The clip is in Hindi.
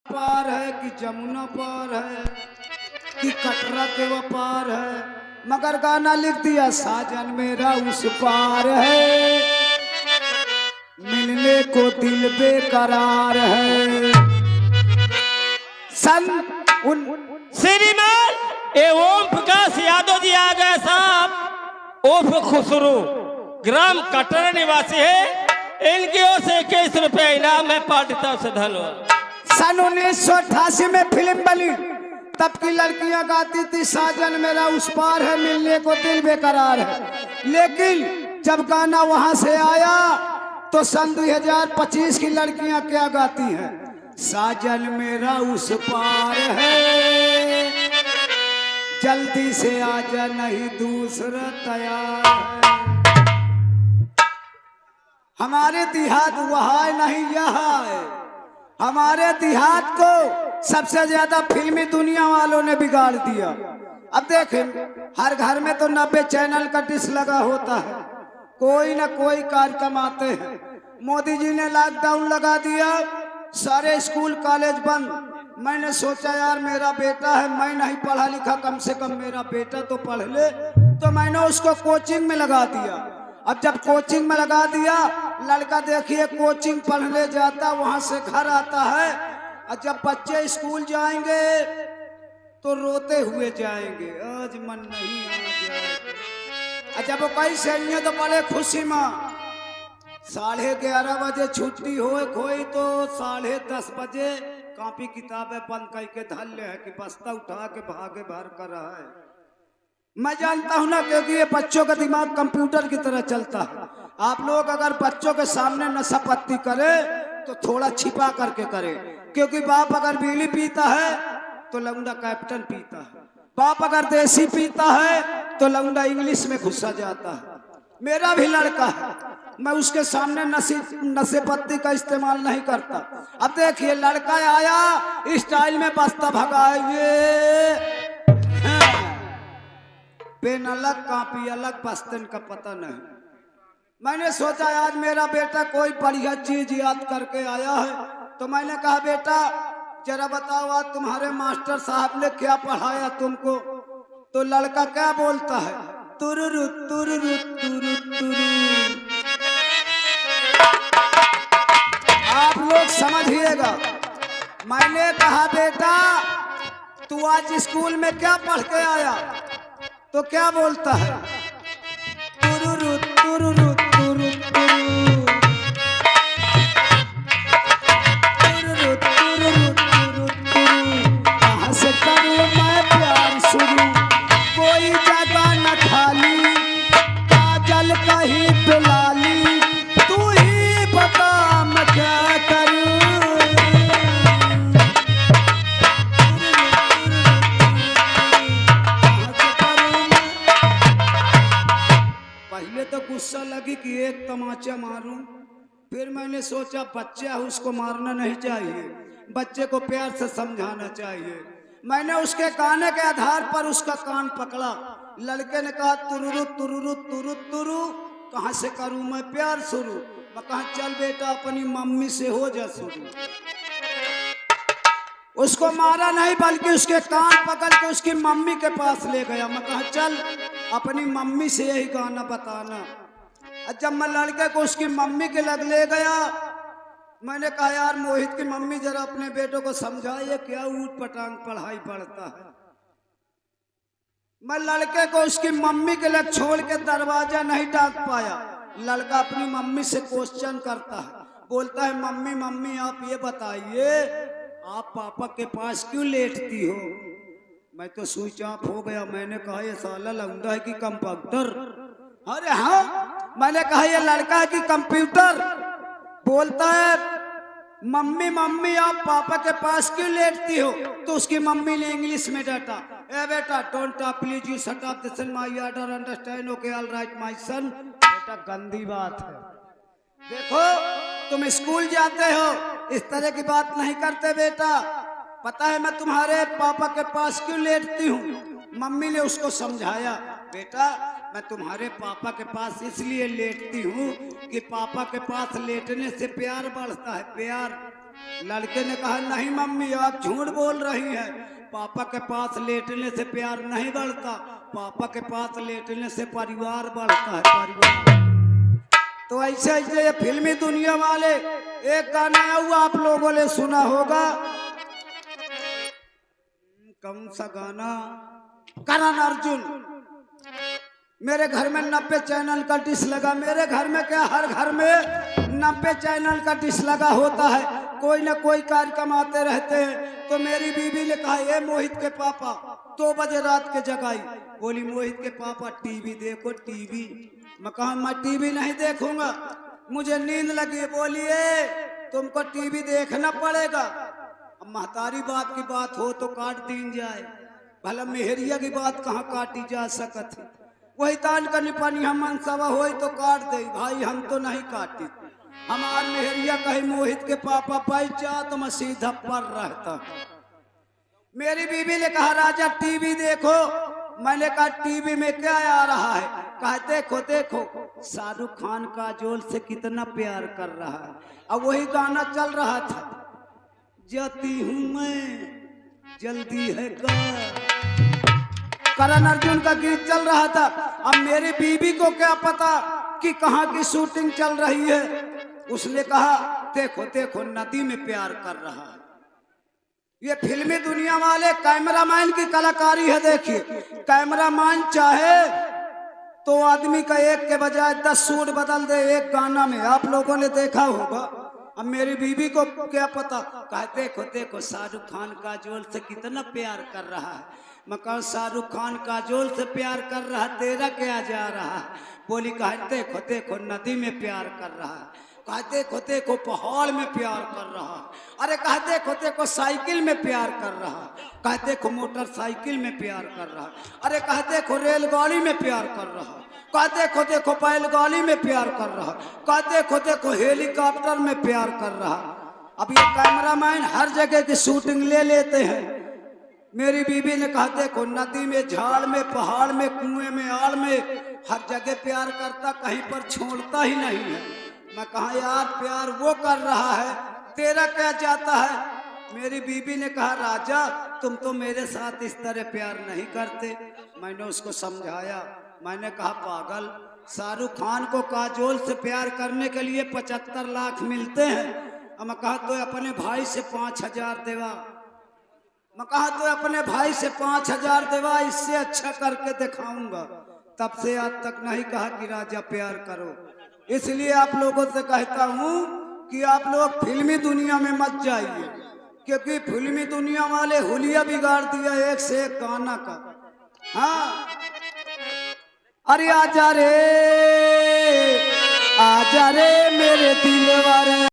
पार है कि जमुना पार है कि कटरा के वो पार है, मगर गाना लिख दिया साजन मेरा उस पार है, मिलने को दिल बेकरार है। सन श्रीमान ए ओम प्रकाश यादव जी आ गए साहब। उर्फ खुसरू, ग्राम कटरा निवासी है। इनकी ओर से 21 रुपया इनाम है, पार्टी तरफ से धन्यवाद। सन 1988 में फिल्म बनी, तब की लड़कियां गाती थी साजन मेरा उस पार है, मिलने को दिल बेकरार है। लेकिन जब गाना वहां से आया तो सन 2025 की लड़कियां क्या गाती हैं? साजन मेरा उस पार है, जल्दी से आजा नहीं दूसरा तैयार है। हमारे देहात वहाँ नहीं यहाँ है। हमारे देहात को सबसे ज्यादा फिल्मी दुनिया वालों ने बिगाड़ दिया। अब देखें हर घर में तो 90 चैनल का डिश लगा होता है, कोई ना कोई कार्यक्रम आते हैं। मोदी जी ने लॉकडाउन लगा दिया, सारे स्कूल कॉलेज बंद। मैंने सोचा यार मेरा बेटा है, मैं नहीं पढ़ा लिखा, कम से कम मेरा बेटा तो पढ़ ले, तो मैंने उसको कोचिंग में लगा दिया। अब जब कोचिंग में लगा दिया, लड़का देखिए कोचिंग पढ़ने जाता, वहां से घर आता है, और जब बच्चे स्कूल जाएंगे तो रोते हुए जाएंगे, आज मन नहीं आ जाए। जब वो कहीं से तो बड़े खुशी में 11:30 बजे छुट्टी हो कोई तो 10:30 बजे कॉपी किताबें बंद करके धर ले है कि बस्ता उठा के भागे भर कर रहा है। मैं जानता हूं ना, क्योंकि ये बच्चों का दिमाग कंप्यूटर की तरह चलता है। आप लोग अगर बच्चों के सामने नशा पत्ती करे तो थोड़ा छिपा करके करे, क्योंकि बाप अगर बीड़ी पीता है तो लौंडा कैप्टन पीता है, बाप अगर देसी पीता है तो लौंडा इंग्लिश में घुसा जाता है। मेरा भी लड़का है, मैं उसके सामने नशे पत्ती का इस्तेमाल नहीं करता। अब देखिए लड़का आया स्टाइल में बस्ता भगाए, पेन अलग कॉपी अलग, बस्तन का पता नहीं। मैंने सोचा आज मेरा बेटा कोई बढ़िया चीज याद करके आया है, तो मैंने कहा बेटा जरा बताओ आज तुम्हारे मास्टर साहब ने क्या पढ़ाया तुमको? तो लड़का क्या बोलता है? तुरुरु तुरुरु तुरु तुरु। आप लोग समझिएगा, मैंने कहा बेटा तू आज स्कूल में क्या पढ़ के आया? तो क्या बोलता है? तुरुरु तुरुरु तुरु तुरु, तुरुरु तुरुरु तुरु तुरु। कहाँ से करूँ मैं प्यार शुरू, कोई जगह न खाली, काजल कहीं पिलाली, तू ही बता मैं क्या करूँ। पहले तो गुस्सा लगी कि एक तमाचा मारूं, फिर मैंने सोचा बच्चा है उसको मारना नहीं चाहिए, बच्चे को प्यार से समझाना चाहिए। मैंने उसके गाने के आधार पर उसका कान पकड़ा। लड़के ने कहा तुरुरु तुरुरु तुरु तुरु, कहाँ से करूं मैं प्यार शुरू? मैं कहा चल बेटा अपनी मम्मी से हो जा शुरू। उसको मारा नहीं बल्कि उसके कान पकड़ के उसकी मम्मी के पास ले गया। मैं कहा चल अपनी मम्मी से यही गाना बताना। जब मैं लड़के को उसकी मम्मी के लग ले गया, मैंने कहा यार मोहित की मम्मी जरा अपने बेटों को समझाइए क्या ऊट पटांग पढ़ाई पढ़ता है। मैं लड़के को उसकी मम्मी के लग छोड़ के दरवाजा नहीं डाक पाया। लड़का अपनी मम्मी से क्वेश्चन करता है, बोलता है मम्मी मम्मी आप ये बताइए आप पापा के पास क्यों लेटती हो? मैं तो स्विच ऑफ हो गया। मैंने कहा ये साला लौंडा है कि कंप्यूटर? अरे हाँ, मैंने कहा ये लड़का है कि कंप्यूटर? बोलता है मम्मी मम्मी आप पापा के पास क्यों लेटती हो? तो उसकी मम्मी ने इंग्लिश में डांटा, ए बेटा don't talk please you shut up, this is my order, understand? Okay all right my son. बेटा गंदी बात है, देखो तुम स्कूल जाते हो इस तरह की बात नहीं करते बेटा। पता है मैं तुम्हारे पापा के पास क्यों लेटती हूँ? मम्मी ने उसको समझाया, बेटा मैं तुम्हारे पापा के पास इसलिए लेटती हूँ कि पापा के पास लेटने से प्यार बढ़ता है, प्यार। लड़के ने कहा नहीं मम्मी आप झूठ बोल रही हैं, पापा के पास लेटने से प्यार नहीं बढ़ता, पापा के पास लेटने से परिवार बढ़ता है, परिवार। तो ऐसे ऐसे ये फिल्मी दुनिया वाले, एक गाना हुआ आप लोगों ने सुना होगा, कौन सा गाना, करण अर्जुन। मेरे घर में 90 चैनल का डिश लगा, मेरे घर में क्या हर घर में 90 चैनल का डिश लगा होता है, कोई ना कोई कार्यक्रम आते रहते हैं। तो मेरी बीवी ने कहा ये मोहित के पापा 2 बजे रात के जगाई, बोली मोहित के पापा टीवी देखो टीवी। मैं कहा मैं टीवी नहीं देखूंगा, मुझे नींद लगी। बोलिए तुमको टीवी देखना पड़ेगा। अब महतारी बात की बात हो तो काट दी जाए, भला मेहरिया की बात कहाँ काटी जा सकती। वही तान का निपानी हम मनसवा हो तो काट दे, भाई हम तो नहीं काटी। हमार मेहरिया कही मोहित के पापा बैठ जा तो मैं सीधा पर रहता। मेरी बीवी ने कहा राजा टीवी देखो। मैंने कहा टीवी में क्या आ रहा है? कहा देखो देखो शाहरुख खान काजोल से कितना प्यार कर रहा है। अब वही गाना चल रहा था, जाती हूँ मैं जल्दी है करण अर्जुन का गीत चल रहा था। अब मेरी बीवी को क्या पता कि कहाँ की शूटिंग चल रही है। उसने कहा देखो देखो नदी में प्यार कर रहा है। ये फिल्मी दुनिया वाले कैमरामैन की कलाकारी है। देखिए कैमरामैन चाहे तो आदमी का एक के बजाय 10 सूट बदल दे एक गाना में, आप लोगों ने देखा होगा। अब मेरी बीवी को क्या पता, कहा देखो देखो शाहरुख खान काजोल से कितना प्यार कर रहा है। मैं कहूँ शाहरुख खान काजोल से प्यार कर रहा है, तेरा क्या जा रहा है? बोली कहा देखो देखो नदी में प्यार कर रहा है, कहा देखो देखो पहाड़ में प्यार कर रहा है, अरे कहा देखो देखो साइकिल में प्यार कर रहा है, कहा देखो मोटरसाइकिल में प्यार कर रहा है, अरे कहा देखो रेलगाड़ी में प्यार कर रहा है, कहा देखो देखो बैलगाड़ी में प्यार कर रहा है, कहा देखो देखो हेलीकॉप्टर में प्यार कर रहा है। अब ये कैमरामैन हर जगह की शूटिंग ले लेते हैं। मेरी बीवी ने कहा देखो नदी में, झाड़ में, पहाड़ में, कुएं में, आड़ में, हर जगह प्यार करता, कहीं पर छोड़ता ही नहीं है। मैं कहा यार प्यार वो कर रहा है, तेरा क्या जाता है? मेरी बीवी ने कहा राजा तुम तो मेरे साथ इस तरह प्यार नहीं करते। मैंने उसको समझाया, मैंने कहा पागल, शाहरुख खान को काजोल से प्यार करने के लिए 75 लाख मिलते हैं। मैं कहा तो अपने भाई से 5000 देवा। मैं कहा तो अपने भाई से 5000 देवा, इससे अच्छा करके दिखाऊंगा। तब से आज तक नहीं कहा कि राजा प्यार करो। इसलिए आप लोगों से कहता हूँ कि आप लोग फिल्मी दुनिया में मत जाइए, क्योंकि फिल्मी दुनिया वाले हुलिया बिगाड़ दिया एक से एक गाना का। हाँ अरे आजा रे मेरे दिल वाले।